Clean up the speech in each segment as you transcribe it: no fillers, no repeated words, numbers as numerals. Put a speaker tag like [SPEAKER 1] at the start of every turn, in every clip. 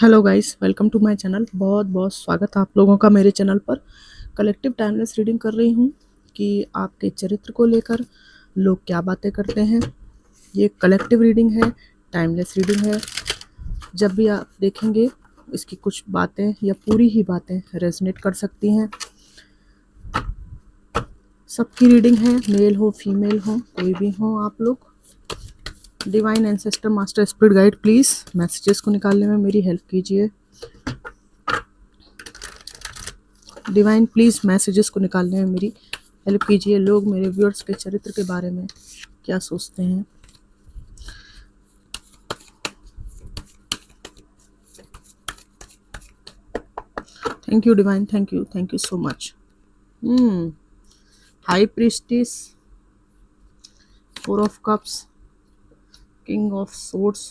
[SPEAKER 1] Hello guys, welcome to my channel. बहुत बहुत स्वागत है आप लोगों का मेरे चैनल पर। कलेक्टिव टाइमलेस रीडिंग कर रही हूँ कि आपके चरित्र को लेकर लोग क्या बातें करते हैं। ये कलेक्टिव रीडिंग है, टाइमलेस रीडिंग है। जब भी आप देखेंगे इसकी कुछ बातें या पूरी ही बातें रेजोनेट कर सकती हैं। सबकी रीडिंग है, मेल हो फीमेल हो कोई भी हो आप लोग। Divine ancestor master spirit guide please messages को निकालने में मेरी हेल्प कीजिए। डिवाइन प्लीज़ मैसेजेस को निकालने में मेरी हेल्प कीजिए। लोग मेरे व्यूअर्स के चरित्र के बारे में क्या सोचते हैं। Thank you divine, thank you so much. High priestess, 4 of Cups, King of Swords,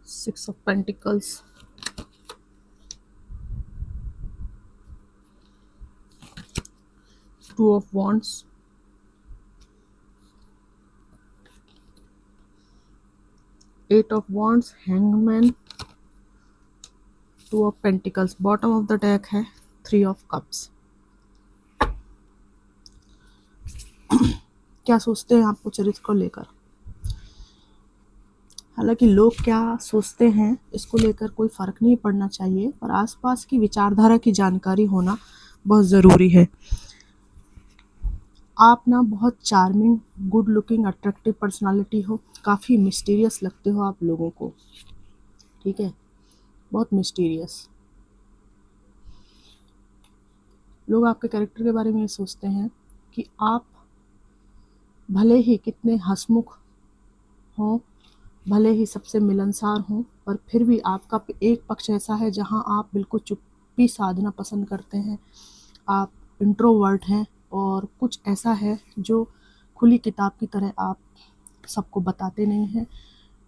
[SPEAKER 1] Six of Pentacles, 2 of Wands, Eight of Wands, Hangman, 2 of Pentacles। Bottom of the deck है 3 of Cups। क्या सोचते हैं आपको चरित्र को लेकर। हालांकि लोग क्या सोचते हैं इसको लेकर कोई फर्क नहीं पड़ना चाहिए, पर आसपास की विचारधारा की जानकारी होना बहुत ज़रूरी है। आप ना बहुत charming, good looking, attractive personality हो। काफ़ी मिस्टीरियस लगते हो आप लोगों को, ठीक है, बहुत मिस्टीरियस। लोग आपके कैरेक्टर के बारे में ये सोचते हैं कि आप भले ही कितने हंसमुख हों, भले ही सबसे मिलनसार हों, पर फिर भी आपका एक पक्ष ऐसा है जहां आप बिल्कुल चुप्पी साधना पसंद करते हैं। आप इंट्रोवर्ट हैं और कुछ ऐसा है जो खुली किताब की तरह आप सबको बताते नहीं हैं।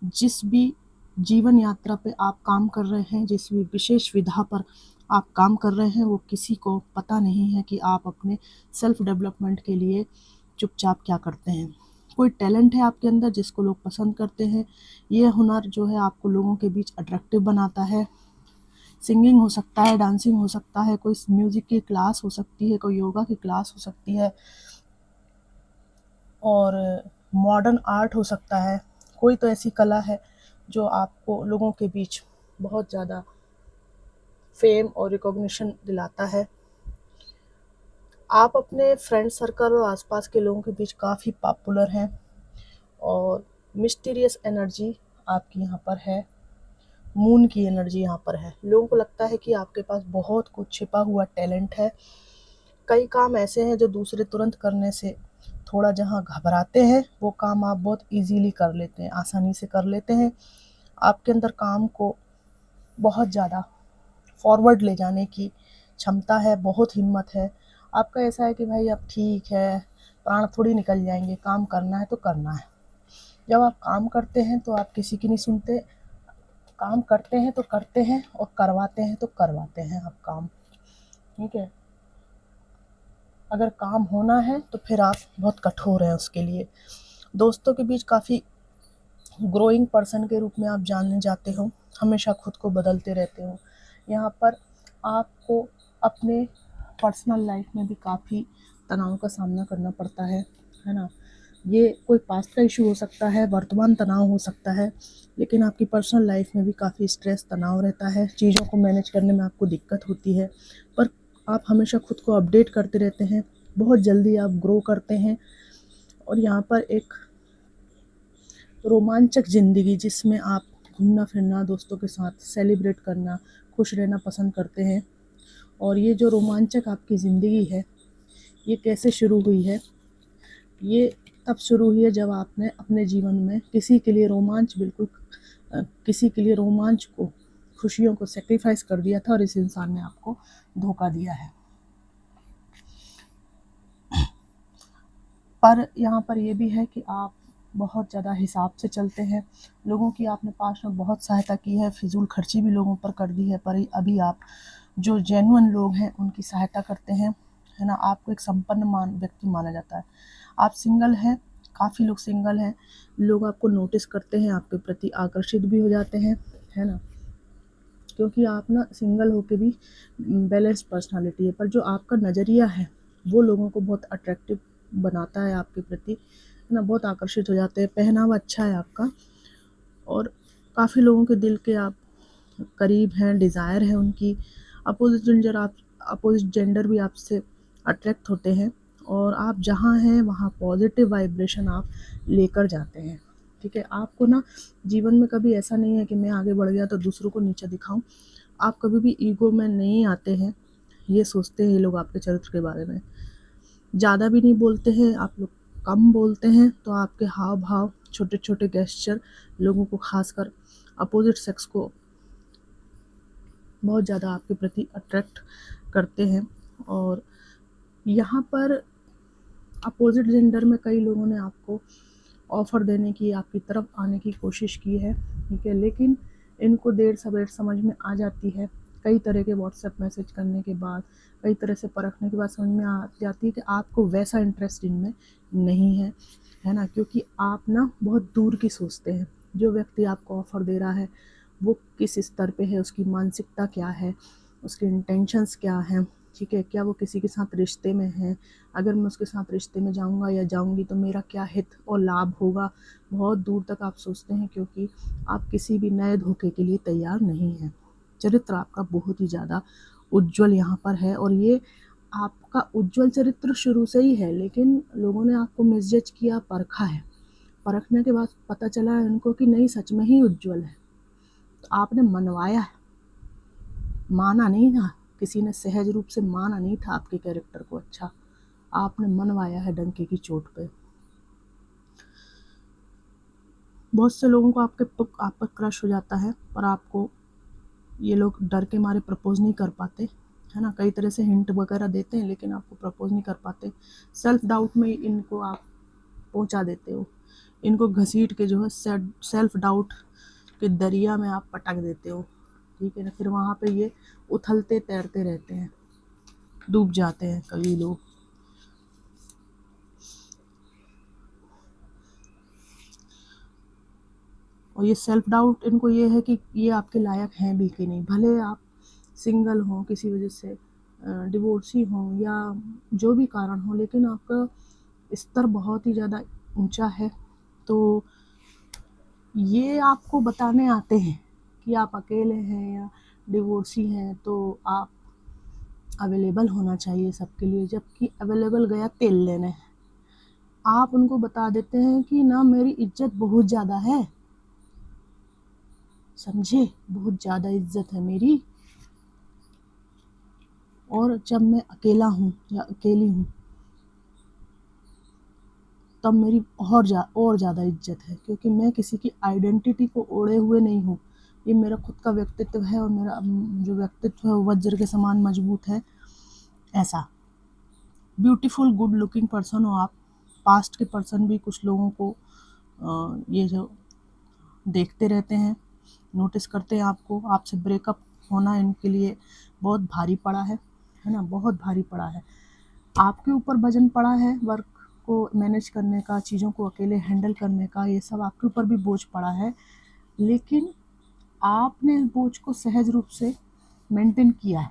[SPEAKER 1] जिस भी जीवन यात्रा पे आप काम कर रहे हैं, जिस भी विशेष विधा पर आप काम कर रहे हैं, वो किसी को पता नहीं है कि आप अपने सेल्फ डेवलपमेंट के लिए चुपचाप क्या करते हैं। कोई टैलेंट है आपके अंदर जिसको लोग पसंद करते हैं। ये हुनर जो है आपको लोगों के बीच अट्रैक्टिव बनाता है। सिंगिंग हो सकता है, डांसिंग हो सकता है, कोई म्यूज़िक की क्लास हो सकती है, कोई योगा की क्लास हो सकती है, और मॉडर्न आर्ट हो सकता है। कोई तो ऐसी कला है जो आपको लोगों के बीच बहुत ज़्यादा फेम और रिकॉग्निशन दिलाता है। आप अपने फ्रेंड सर्कल और आसपास के लोगों के बीच काफ़ी पॉपुलर हैं और मिस्टीरियस एनर्जी आपकी यहाँ पर है। मून की एनर्जी यहाँ पर है। लोगों को लगता है कि आपके पास बहुत कुछ छिपा हुआ टैलेंट है। कई काम ऐसे हैं जो दूसरे तुरंत करने से थोड़ा जहाँ घबराते हैं, वो काम आप बहुत इजीली कर लेते हैं, आसानी से कर लेते हैं। आपके अंदर काम को बहुत ज़्यादा फॉरवर्ड ले जाने की क्षमता है, बहुत हिम्मत है। आपका ऐसा है कि भाई अब ठीक है, प्राण थोड़ी निकल जाएंगे, काम करना है तो करना है। जब आप काम करते हैं तो आप किसी की नहीं सुनते। काम करते हैं तो करते हैं और करवाते हैं तो करवाते हैं आप काम, ठीक है। अगर काम होना है तो फिर आप बहुत कठोर हैं उसके लिए। दोस्तों के बीच काफ़ी ग्रोइंग पर्सन के रूप में आप जानने जाते हो। हमेशा खुद को बदलते रहते हो। यहाँ पर आपको अपने पर्सनल लाइफ में भी काफ़ी तनाव का सामना करना पड़ता है ना। ये कोई पास्ट का इशू हो सकता है, वर्तमान तनाव हो सकता है, लेकिन आपकी पर्सनल लाइफ में भी काफ़ी स्ट्रेस, तनाव रहता है। चीज़ों को मैनेज करने में आपको दिक्कत होती है, पर आप हमेशा खुद को अपडेट करते रहते हैं। बहुत जल्दी आप ग्रो करते हैं और यहाँ पर एक रोमांचक ज़िंदगी जिसमें आप घूमना फिरना, दोस्तों के साथ सेलिब्रेट करना, खुश रहना पसंद करते हैं। और ये जो रोमांचक आपकी ज़िंदगी है, ये कैसे शुरू हुई है? ये तब शुरू हुई है जब आपने अपने जीवन में किसी के लिए किसी के लिए रोमांच को, खुशियों को सेक्रीफाइस कर दिया था और इस इंसान ने आपको धोखा दिया है। पर यहाँ पर ये भी है कि आप बहुत ज़्यादा हिसाब से चलते हैं। लोगों की आपने पास्ट में बहुत सहायता की है, फिजूल खर्ची भी लोगों पर कर दी है, पर अभी आप जो जेन्युइन लोग हैं उनकी सहायता करते हैं, है ना। आपको एक संपन्न व्यक्ति माना जाता है। आप सिंगल हैं काफ़ी लोग सिंगल हैं, लोग आपको नोटिस करते हैं, आपके प्रति आकर्षित भी हो जाते हैं, है ना, क्योंकि आप ना सिंगल होके भी बैलेंस पर्सनालिटी है, पर जो आपका नज़रिया है वो लोगों को बहुत अट्रैक्टिव बनाता है आपके प्रति, है ना, बहुत आकर्षित हो जाते हैं, पहनावा अच्छा है आपका, और काफ़ी लोगों के दिल के आप करीब हैं, डिज़ायर है उनकी, अपोजिट जेंडर भी आपसे अट्रैक्ट होते हैं, और आप जहाँ हैं वहाँ पॉजिटिव वाइब्रेशन आप लेकर जाते हैं, ठीक है। आपको ना जीवन में कभी ऐसा नहीं है कि मैं आगे बढ़ गया तो दूसरों को नीचा दिखाऊं, आप कभी भी ईगो में नहीं आते हैं, ये सोचते हैं ये लोग आपके चरित्र के बारे में। ज़्यादा भी नहीं बोलते हैं आप लोग, कम बोलते हैं, तो आपके हाव भाव, छोटे छोटे गेस्चर लोगों को, खासकर अपोजिट सेक्स को, बहुत ज़्यादा आपके प्रति अट्रैक्ट करते हैं। और यहाँ पर अपोजिट जेंडर में कई लोगों ने आपको ऑफ़र देने की, आपकी तरफ आने की कोशिश की है, ठीक है, लेकिन इनको देर सवेर समझ में आ जाती है, कई तरह के व्हाट्सएप मैसेज करने के बाद, कई तरह से परखने के बाद समझ में आ जाती है कि आपको वैसा इंटरेस्ट इनमें नहीं है, है ना, क्योंकि आप ना बहुत दूर की सोचते हैं। जो व्यक्ति आपको ऑफ़र दे रहा है वो किस स्तर पे है, उसकी मानसिकता क्या है, उसके इंटेंशंस क्या हैं, ठीक है, क्या वो किसी के साथ रिश्ते में है, अगर मैं उसके साथ रिश्ते में जाऊंगा या जाऊंगी तो मेरा क्या हित और लाभ होगा, बहुत दूर तक आप सोचते हैं, क्योंकि आप किसी भी नए धोखे के लिए तैयार नहीं हैं। चरित्र आपका बहुत ही ज़्यादा उज्जवल यहाँ पर है, और ये आपका उज्जवल चरित्र शुरू से ही है, लेकिन लोगों ने आपको मिसजज किया, परखा है, परखने के बाद पता चला है उनको कि नहीं, सच में ही उज्जवल है, तो आपने मनवाया है, माना नहीं था, किसी ने सहज रूप से माना नहीं था आपके कैरेक्टर को, अच्छा आपने मनवाया है डंके की चोट पे। बहुत से लोगों को आप पर क्रश हो जाता है, पर आपको ये लोग डर के मारे प्रपोज नहीं कर पाते, है ना, कई तरह से हिंट वगैरह देते हैं लेकिन आपको प्रपोज नहीं कर पाते, सेल्फ डाउट में इनको आप पहुंचा देते हो, इनको घसीट के जो है सेल्फ डाउट के दरिया में आप पटक देते हो, ठीक है ना, फिर वहाँ पे ये उथलते तैरते रहते हैं, डूब जाते हैं कई लोग। और ये सेल्फ डाउट इनको ये है कि ये आपके लायक हैं भी कि नहीं, भले आप सिंगल हों, किसी वजह से डिवोर्सी हों, या जो भी कारण हो, लेकिन आपका स्तर बहुत ही ज़्यादा ऊंचा है, तो ये आपको बताने आते हैं कि आप अकेले हैं या डिवोर्सी हैं, तो आप अवेलेबल होना चाहिए सबके लिए, जबकि अवेलेबल गया तेल लेने, आप उनको बता देते हैं कि ना मेरी इज्जत बहुत ज़्यादा है, समझे, बहुत ज़्यादा इज्जत है मेरी, और जब मैं अकेला हूँ या अकेली हूँ तब मेरी और ज़्यादा इज्जत है, क्योंकि मैं किसी की आइडेंटिटी को ओढ़े हुए नहीं हूँ, ये मेरा खुद का व्यक्तित्व है, और मेरा जो व्यक्तित्व है वो वज्र के समान मजबूत है। ऐसा ब्यूटीफुल गुड लुकिंग पर्सन हो आप, पास्ट के पर्सन भी कुछ लोगों को ये जो देखते रहते हैं, नोटिस करते हैं आपको, आपसे ब्रेकअप होना इनके लिए बहुत भारी पड़ा है ना, बहुत भारी पड़ा है, आपके ऊपर वजन पड़ा है, वर्क को मैनेज करने का, चीज़ों को अकेले हैंडल करने का, ये सब आपके ऊपर भी बोझ पड़ा है, लेकिन आपने इस बोझ को सहज रूप से मेंटेन किया है।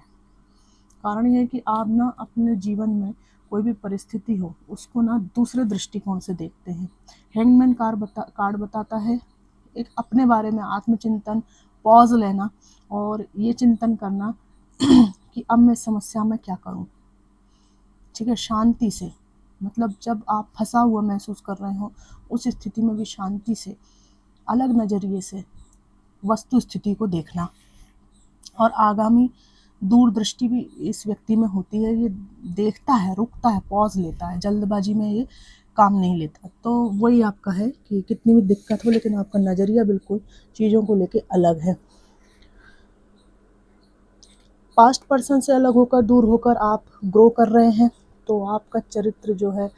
[SPEAKER 1] कारण ये है कि आप ना अपने जीवन में कोई भी परिस्थिति हो उसको ना दूसरे दृष्टिकोण से देखते हैं। हैंगमैन कार्ड बताता है एक अपने बारे में आत्मचिंतन, पॉज लेना, और ये चिंतन करना कि अब मैं समस्या में क्या करूं, ठीक है, शांति से, मतलब जब आप फंसा हुआ महसूस कर रहे हो उस स्थिति में भी शांति से, अलग नज़रिए से वस्तु स्थिति को देखना, और आगामी दूरदृष्टि भी इस व्यक्ति में होती है, ये देखता है, रुकता है, पॉज लेता है, जल्दबाजी में ये काम नहीं लेता, तो वही आपका है कि कितनी भी दिक्कत हो लेकिन आपका नज़रिया बिल्कुल चीज़ों को लेके अलग है। पास्ट पर्सन से अलग होकर, दूर होकर आप ग्रो कर रहे हैं, तो आपका चरित्र जो है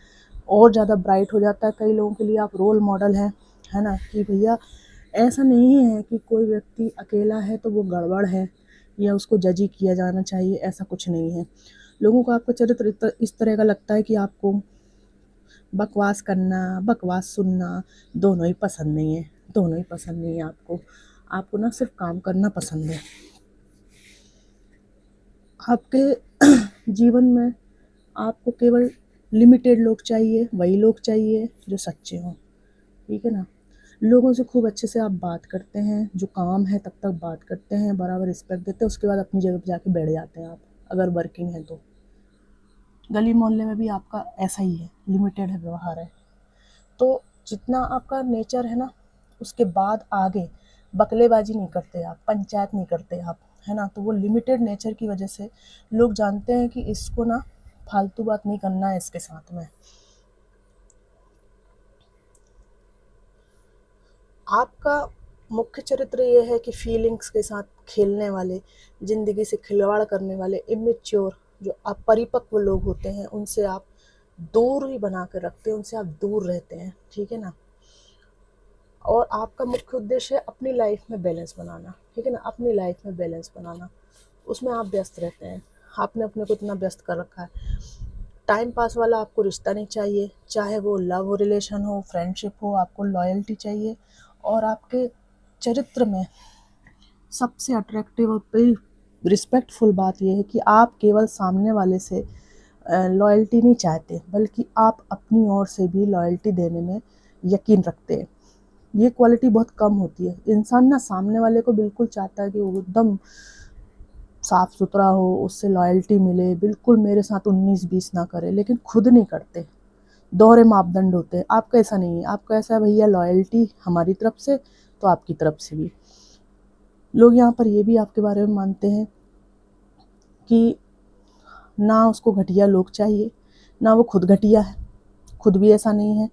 [SPEAKER 1] और ज़्यादा ब्राइट हो जाता है, कई लोगों के लिए आप रोल मॉडल हैं, है ना, कि भैया ऐसा नहीं है कि कोई व्यक्ति अकेला है तो वो गड़बड़ है या उसको जज ही किया जाना चाहिए, ऐसा कुछ नहीं है। लोगों को आपका चरित्र इस तरह का लगता है कि आपको बकवास करना, बकवास सुनना दोनों ही पसंद नहीं है, दोनों ही पसंद नहीं है आपको। आपको ना सिर्फ काम करना पसंद है। आपके जीवन में आपको केवल लिमिटेड लोग चाहिए, वही लोग चाहिए जो सच्चे हों, ठीक है ना? लोगों से खूब अच्छे से आप बात करते हैं, जो काम है तब तक बात करते हैं, बराबर रिस्पेक्ट देते हैं, उसके बाद अपनी जगह पे जाके बैठ जाते हैं आप, अगर वर्किंग है तो। गली मोहल्ले में भी आपका ऐसा ही है, लिमिटेड है व्यवहार है। तो जितना आपका नेचर है ना, उसके बाद आगे बकलेबाजी नहीं करते आप, पंचायत नहीं करते आप, है ना? तो वो लिमिटेड नेचर की वजह से लोग जानते हैं कि इसको ना फालतू बात नहीं करना है इसके साथ में। आपका मुख्य चरित्र ये है कि फीलिंग्स के साथ खेलने वाले, ज़िंदगी से खिलवाड़ करने वाले, इमेच्योर जो अपरिपक्व लोग होते हैं, उनसे आप दूर ही बना कर रखते हैं, उनसे आप दूर रहते हैं, ठीक है ना? और आपका मुख्य उद्देश्य है अपनी लाइफ में बैलेंस बनाना, ठीक है ना? अपनी लाइफ में बैलेंस बनाना, उसमें आप व्यस्त रहते हैं। आपने अपने को इतना व्यस्त कर रखा है। टाइम पास वाला आपको रिश्ता नहीं चाहिए, चाहे वो लव रिलेशन हो, फ्रेंडशिप हो, आपको लॉयल्टी चाहिए। और आपके चरित्र में सबसे अट्रैक्टिव और बड़ी रिस्पेक्टफुल बात यह है कि आप केवल सामने वाले से लॉयल्टी नहीं चाहते, बल्कि आप अपनी ओर से भी लॉयल्टी देने में यकीन रखते हैं। ये क्वालिटी बहुत कम होती है। इंसान ना सामने वाले को बिल्कुल चाहता है कि वो एकदम साफ सुथरा हो, उससे लॉयल्टी मिले, बिल्कुल मेरे साथ 19-20 ना करे, लेकिन खुद नहीं करते। दोहरे मापदंड होते हैं। आपका ऐसा नहीं है, आपका ऐसा है भैया लॉयल्टी हमारी तरफ से तो आपकी तरफ से भी। लोग यहाँ पर ये भी आपके बारे में मानते हैं कि ना उसको घटिया लोग चाहिए, ना वो खुद घटिया है, खुद भी ऐसा नहीं है।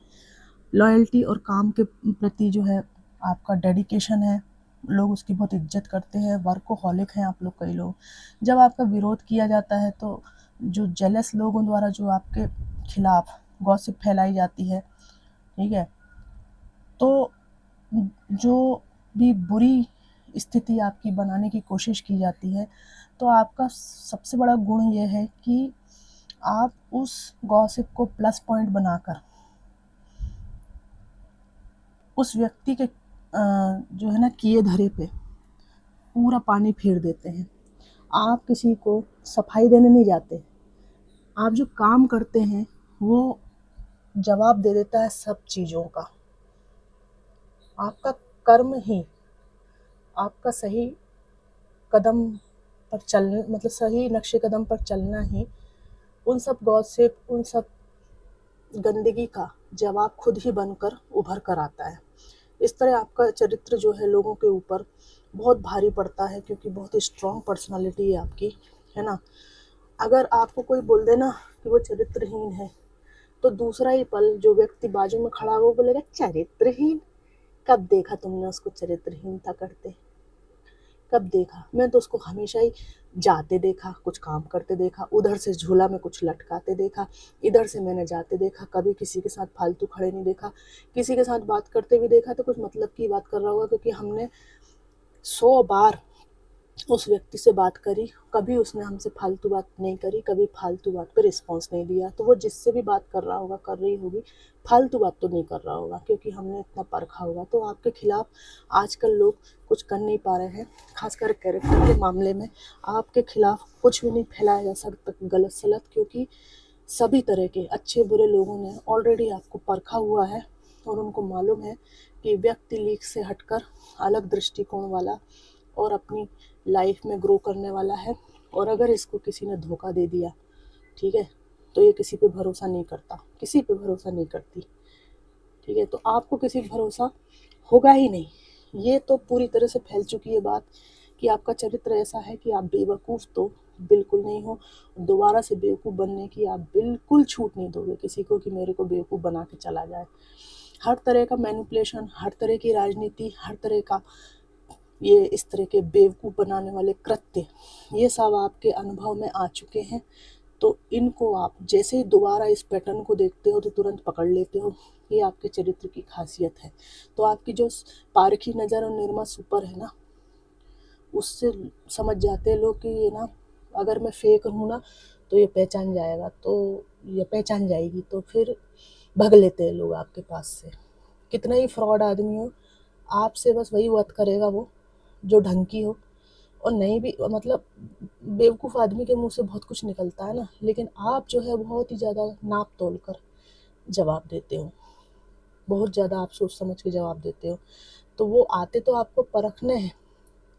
[SPEAKER 1] लॉयल्टी और काम के प्रति जो है आपका डेडिकेशन है, लोग उसकी बहुत इज्जत करते हैं। वर्कोहॉलिक हैं आप लोग, कई लोग। जब आपका विरोध किया जाता है तो जो जेलस लोगों द्वारा जो आपके खिलाफ गॉसिप फैलाई जाती है, ठीक है, तो जो भी बुरी स्थिति आपकी बनाने की कोशिश की जाती है, तो आपका सबसे बड़ा गुण ये है कि आप उस गॉसिप को प्लस पॉइंट बनाकर उस व्यक्ति के जो है ना किए धरे पे पूरा पानी फेर देते हैं। आप किसी को सफाई देने नहीं जाते, आप जो काम करते हैं वो जवाब दे देता है सब चीज़ों का। आपका कर्म ही आपका सही कदम पर चलने, मतलब सही नक्शे कदम पर चलना ही उन सब गॉसिप, उन सब गंदगी का जवाब खुद ही बनकर उभर कर आता है। इस तरह आपका चरित्र जो है लोगों के ऊपर बहुत भारी पड़ता है, क्योंकि बहुत ही स्ट्रॉन्ग पर्सनालिटी है आपकी, है ना? अगर आपको कोई बोल दे ना कि वो चरित्रहीन है, तो दूसरा ही पल जो व्यक्ति बाजू में खड़ा हो वो बोलेगा चरित्रहीन, कब देखा तुमने उसको चरित्रहीनता करते? कब देखा? मैं तो उसको हमेशा ही जाते देखा, कुछ काम करते देखा, उधर से झोला में कुछ लटकाते देखा, इधर से मैंने जाते देखा, कभी किसी के साथ फालतू खड़े नहीं देखा। किसी के साथ बात करते भी देखा तो कुछ मतलब की बात कर रहा होगा, क्योंकि हमने 100 बार उस व्यक्ति से बात करी, कभी उसने हमसे फालतू बात नहीं करी, कभी फालतू बात पे रिस्पॉन्स नहीं दिया। तो वो जिससे भी बात कर रहा होगा, कर रही होगी, फालतू बात तो नहीं कर रहा होगा, क्योंकि हमने इतना परखा होगा। तो आपके खिलाफ आजकल लोग कुछ कर नहीं पा रहे हैं, खासकर कैरेक्टर के मामले में आपके खिलाफ कुछ भी नहीं फैलाया जा सकता गलत सलत, क्योंकि सभी तरह के अच्छे बुरे लोगों ने ऑलरेडी आपको परखा हुआ है और उनको मालूम है कि व्यक्ति लीक से हटकर अलग दृष्टिकोण वाला और अपनी लाइफ में ग्रो करने वाला है। और अगर इसको किसी ने धोखा दे दिया, ठीक है, तो ये किसी पे भरोसा नहीं करता, किसी पे भरोसा नहीं करती, ठीक है? तो आपको किसी पे भरोसा होगा ही नहीं। ये तो पूरी तरह से फैल चुकी है बात कि आपका चरित्र ऐसा है कि आप बेवकूफ़ तो बिल्कुल नहीं हो। दोबारा से बेवकूफ़ बनने की आप बिल्कुल छूट नहीं दोगे किसी को कि मेरे को बेवकूफ़ बना के चला जाए। हर तरह का मैनिपुलेशन, हर तरह की राजनीति, हर तरह का ये इस तरह के बेवकूफ़ बनाने वाले कृत्य, ये सब आपके अनुभव में आ चुके हैं। तो इनको आप जैसे ही दोबारा इस पैटर्न को देखते हो तो तुरंत पकड़ लेते हो। ये आपके चरित्र की खासियत है। तो आपकी जो पारखी नज़र और निर्मम सुपर है ना, उससे समझ जाते हैं लोग कि ये ना अगर मैं फेक हूँ ना तो ये पहचान जाएगा, तो ये पहचान जाएगी, तो फिर भग लेते हैं लोग आपके पास से। कितना ही फ्रॉड आदमी हो, आपसे बस वही बात करेगा वो जो ढंग की हो। और नहीं भी मतलब बेवकूफ़ आदमी के मुंह से बहुत कुछ निकलता है ना, लेकिन आप जो है बहुत ही ज़्यादा नाप तोल कर जवाब देते हो, बहुत ज़्यादा आप सोच समझ के जवाब देते हो। तो वो आते तो आपको परखने हैं,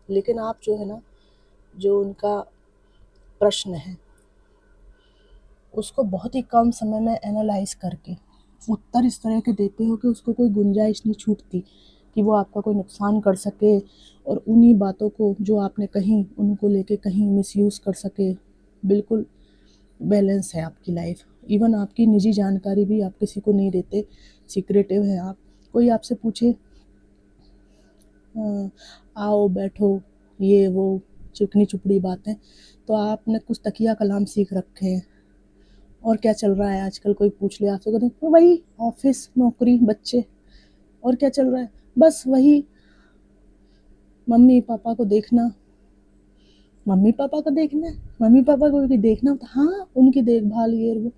[SPEAKER 1] लेकिन आप जो है ना, जो उनका प्रश्न है उसको बहुत ही कम समय में एनालाइज करके उत्तर इस तरह के देते हो कि उसको कोई गुंजाइश नहीं छूटती कि वो आपका कोई नुकसान कर सके, और उन्हीं बातों को जो आपने कहीं उनको लेके कहीं मिसयूज़ कर सके। बिल्कुल बैलेंस है आपकी लाइफ। इवन आपकी निजी जानकारी भी आप किसी को नहीं देते, सीक्रेटिव है आप। कोई आपसे पूछे आओ बैठो ये वो चिकनी चुपड़ी बातें, तो आपने कुछ तकिया कलाम सीख रखे हैं। और क्या चल रहा है आजकल, कोई पूछ ले आपसे कहते तो वही ऑफिस नौकरी बच्चे। और क्या चल रहा है, बस वही मम्मी पापा को देखना। मम्मी पापा को देखना है, मम्मी पापा को भी देखना होता, हाँ उनकी देखभाल ये वो।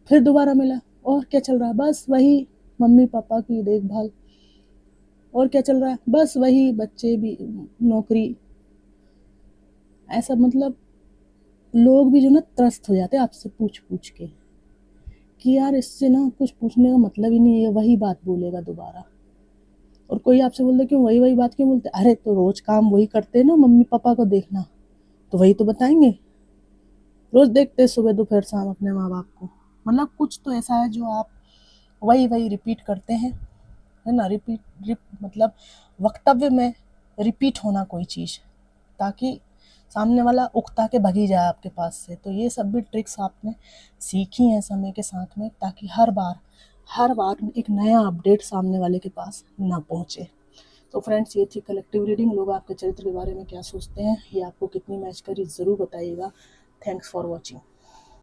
[SPEAKER 1] फिर दोबारा मिला, और क्या चल रहा है, बस वही मम्मी पापा की देखभाल। और क्या चल रहा है, बस वही बच्चे भी नौकरी। ऐसा मतलब लोग भी जो ना त्रस्त हो जाते हैं आपसे पूछ पूछ के कि यार इससे ना कुछ पूछने का मतलब ही नहीं है, वही बात बोलेगा दोबारा। और कोई आपसे बोलता क्यों वही वही बात क्यों बोलते, अरे तो रोज काम वही करते हैं ना, मम्मी पापा को देखना, तो वही तो बताएंगे। रोज देखते हैं सुबह दोपहर शाम अपने माँ बाप को। मतलब कुछ तो ऐसा है जो आप वही वही रिपीट करते हैं, है ना। मतलब वक्तव्य में रिपीट होना कोई चीज़, ताकि सामने वाला उकता के भगी जाए आपके पास से। तो ये सब भी ट्रिक्स आपने सीखी हैं समय के साथ में, ताकि हर बार एक नया अपडेट सामने वाले के पास ना पहुँचे। तो फ्रेंड्स, ये थी कलेक्टिव रीडिंग। लोग आपके चरित्र के बारे में क्या सोचते हैं, ये आपको कितनी मैच करी ज़रूर बताइएगा। Thanks for watching.